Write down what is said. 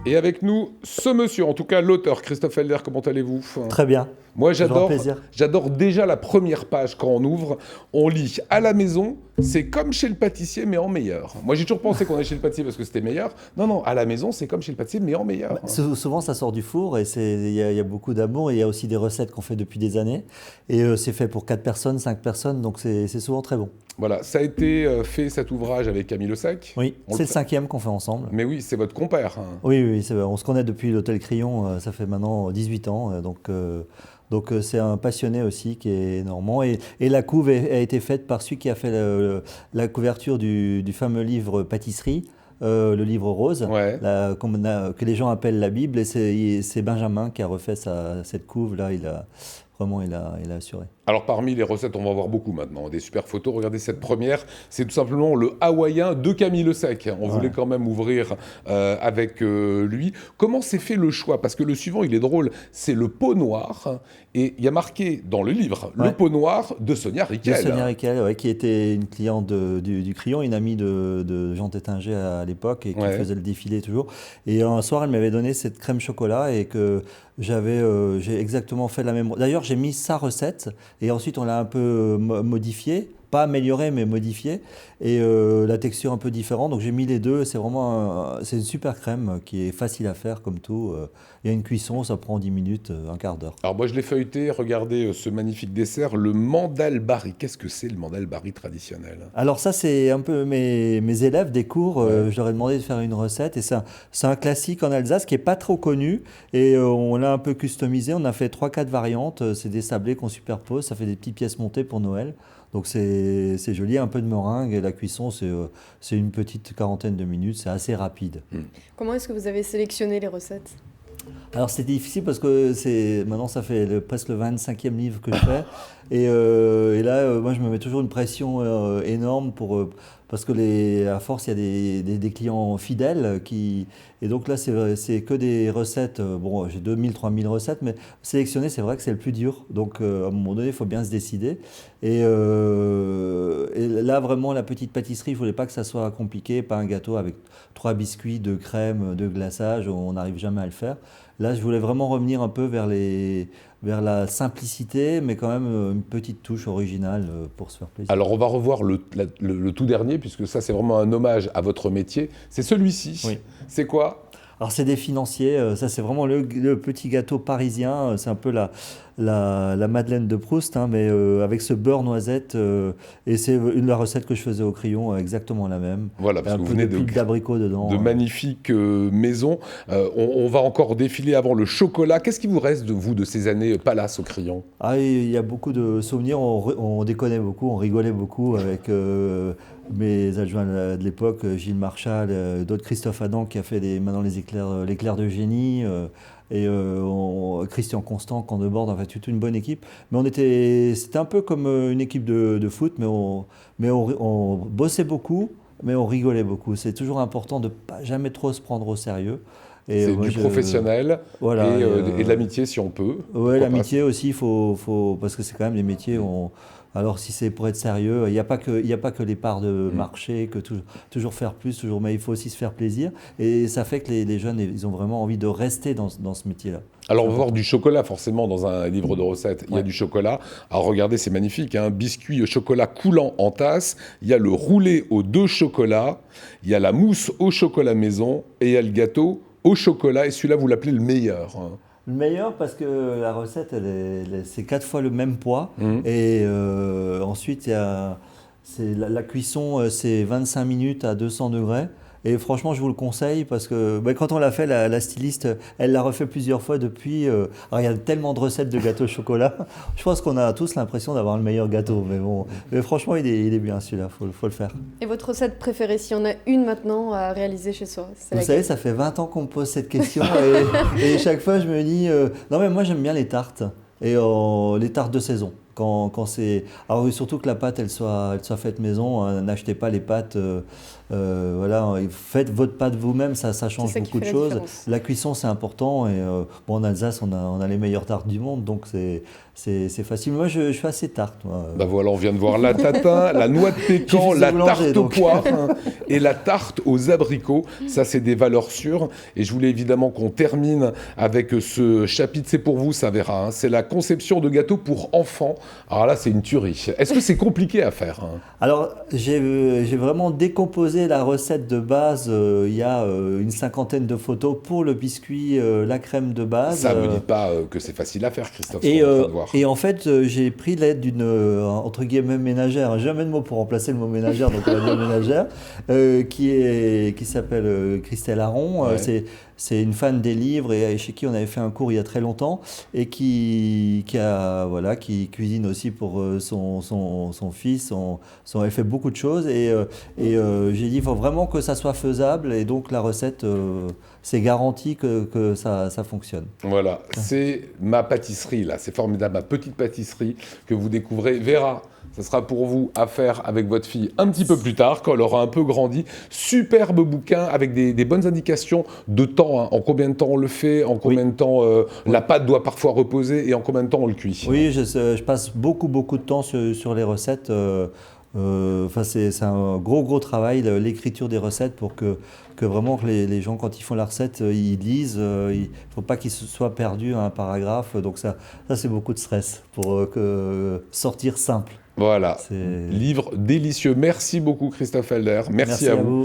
Et avec nous, ce monsieur, en tout cas l'auteur, Christophe Helder, comment allez-vous? Très bien. Moi, Toujours un plaisir. j'adore déjà la première page quand on ouvre. On lit à la maison, c'est comme chez le pâtissier, mais en meilleur. Moi, j'ai toujours pensé qu'on est chez le pâtissier parce que c'était meilleur. Non, non, à la maison, c'est comme chez le pâtissier, mais en meilleur. Souvent, ça sort du four et il y a beaucoup d'amour. Et il y a aussi des recettes qu'on fait depuis des années. Et c'est fait pour 4 personnes, 5 personnes, donc c'est souvent très bon. Voilà, ça a été fait cet ouvrage avec Camille Le Sac. Oui, c'est le 5e qu'on fait ensemble. Mais oui, c'est votre compère. Hein. Oui, oui, c'est vrai. On se connaît depuis l'Hôtel Crillon, ça fait maintenant 18 ans. Donc c'est un passionné aussi qui est normand. Et la couve a été faite par celui qui a fait la couverture du fameux livre Pâtisserie, le livre rose, Ouais. que les gens appellent la Bible. Et c'est Benjamin qui a refait cette couve-là. Il a assuré. Alors parmi les recettes, on va voir beaucoup maintenant, des super photos. Regardez cette première, c'est tout simplement le hawaïen de Camille Le Sac. On voulait quand même ouvrir avec lui. Comment s'est fait le choix? Parce que le suivant, il est drôle, c'est le pot noir. Et il y a marqué dans le livre, le pot noir de Sonia Riquel. De Sonia Riquel, qui était une cliente du Crillon, une amie de Jean Tétinger à l'époque et qui faisait le défilé toujours. Et un soir, elle m'avait donné cette crème chocolat et que j'ai exactement fait la même. D'ailleurs, j'ai mis sa recette. Et ensuite, on l'a un peu modifié, pas amélioré, mais modifié. Et la texture un peu différente. Donc j'ai mis les deux. C'est vraiment c'est une super crème qui est facile à faire comme tout. Il y a une cuisson, ça prend 10 minutes, un quart d'heure. Alors moi, je l'ai feuilleté. Regardez ce magnifique dessert, le mandalbari. Qu'est-ce que c'est le mandalbari traditionnel? Alors ça, c'est un peu mes élèves des cours. Je leur ai demandé de faire une recette. Et c'est un classique en Alsace qui n'est pas trop connu. Et on l'a un peu customisé. On a fait 3-4 variantes. C'est des sablés qu'on superpose. Ça fait des petites pièces montées pour Noël. Donc c'est joli, un peu de meringue. Et la cuisson, c'est une petite quarantaine de minutes. C'est assez rapide. Comment est-ce que vous avez sélectionné les recettes? Alors c'est difficile parce que maintenant ça fait presque le 25e livre que je fais et là moi je me mets toujours une pression énorme parce que à force il y a des clients fidèles et donc là c'est que des recettes, bon j'ai 2000-3000 recettes mais sélectionner c'est vrai que c'est le plus dur donc à un moment donné il faut bien se décider et là vraiment la petite pâtisserie je voulais pas que ça soit compliqué, pas un gâteau avec 3 biscuits, 2 crèmes, 2 glaçages, on n'arrive jamais à le faire. Là, je voulais vraiment revenir un peu vers la simplicité, mais quand même une petite touche originale pour se faire plaisir. Alors, on va revoir le tout dernier, puisque ça, c'est vraiment un hommage à votre métier. C'est celui-ci. Oui. C'est quoi? Alors, c'est des financiers. Ça, c'est vraiment le petit gâteau parisien. C'est un peu la Madeleine de Proust, hein, mais avec ce beurre noisette. Et c'est la recette que je faisais au Crayon, exactement la même. Voilà, parce que vous venez d'abricot dedans. De magnifiques maisons. On va encore défiler avant le chocolat. Qu'est-ce qui vous reste de vous, de ces années Palace au Crayon? Ah, il y a beaucoup de souvenirs. On déconnait beaucoup, on rigolait beaucoup avec mes adjoints de l'époque, Gilles Marchal, d'autres, Christophe Adam qui a fait maintenant l'éclair de génie. Et Christian Constant, Candebord, enfin toute une bonne équipe. Mais c'était un peu comme une équipe de foot, mais on bossait beaucoup, mais on rigolait beaucoup. C'est toujours important de pas jamais trop se prendre au sérieux. C'est du professionnel voilà, et de l'amitié si on peut. Oui, l'amitié aussi, parce que c'est quand même des métiers où alors si c'est pour être sérieux, il n'y a pas que les parts de marché, que toujours faire plus, mais il faut aussi se faire plaisir. Et ça fait que les jeunes, ils ont vraiment envie de rester dans ce métier-là. Alors on va voir du chocolat forcément dans un livre de recettes. Il y a du chocolat. Alors regardez, c'est magnifique. Un biscuit au chocolat coulant en tasse. Il y a le roulé aux 2 chocolats. Il y a la mousse au chocolat maison. Et il y a le gâteau au chocolat. Et celui-là, vous l'appelez le meilleur. Le meilleur parce que la recette, c'est 4 fois le même poids. Et ensuite, la cuisson, c'est 25 minutes à 200 degrés. Et franchement, je vous le conseille parce que quand on l'a fait, la styliste, elle l'a refait plusieurs fois depuis. Alors, il y a tellement de recettes de gâteaux au chocolat. Je pense qu'on a tous l'impression d'avoir le meilleur gâteau. Mais bon, franchement, il est bien celui-là, faut le faire. Et votre recette préférée, s'il y en a une maintenant à réaliser chez soi? Vous savez, ça fait 20 ans qu'on me pose cette question. et chaque fois, je me dis, non mais moi j'aime bien les tartes. Et les tartes de saison. Quand c'est... Alors surtout que la pâte, elle soit faite maison. N'achetez pas les pâtes Voilà, faites votre pâte vous-même, ça change ça qui beaucoup de fait la choses. différence. La cuisson, c'est important. Et bon, en Alsace, on a les meilleures tartes du monde, donc c'est facile. Moi, je fais assez tarte. Moi. Bah voilà, on vient de voir la tatin, la noix de pécan, J'ai fait la boulanger, tarte aux donc. poires hein, et la tarte aux abricots. Ça, c'est des valeurs sûres. Et je voulais évidemment qu'on termine avec ce chapitre. C'est pour vous, ça verra. Hein. C'est la conception de gâteaux pour enfants. Alors là, c'est une tuerie. Est-ce que c'est compliqué à faire hein? Alors, j'ai vraiment décomposé la recette de base. Il y a une cinquantaine de photos pour le biscuit, la crème de base. Ça ne me dit pas que c'est facile à faire, Christophe. Et, ce qu'on est en train de voir. et en fait, j'ai pris l'aide d'une, entre guillemets, ménagère, jamais de mot pour remplacer le mot ménagère, donc on va dire ménagère, qui s'appelle Christelle Aron. Ouais. C'est une fan des livres et chez qui on avait fait un cours il y a très longtemps et qui cuisine aussi pour son fils. Elle fait beaucoup de choses j'ai dit il faut vraiment que ça soit faisable et donc la recette, c'est garanti que ça fonctionne. Voilà, c'est ma pâtisserie, là. C'est formidable, ma petite pâtisserie que vous découvrez. Vera, ça sera pour vous à faire avec votre fille un petit peu plus tard, quand elle aura un peu grandi. Superbe bouquin avec des bonnes indications de temps. Hein. En combien de temps on le fait, en combien de temps la pâte doit parfois reposer et en combien de temps on le cuit. Oui, je passe beaucoup de temps sur les recettes. C'est un gros travail, l'écriture des recettes pour que vraiment que les gens, quand ils font la recette, ils lisent. Il ne faut pas qu'ils se soient perdus à un paragraphe. Donc ça c'est beaucoup de stress pour sortir simple. Voilà, C'est- livre délicieux. Merci beaucoup Christophe Helder. Merci à vous.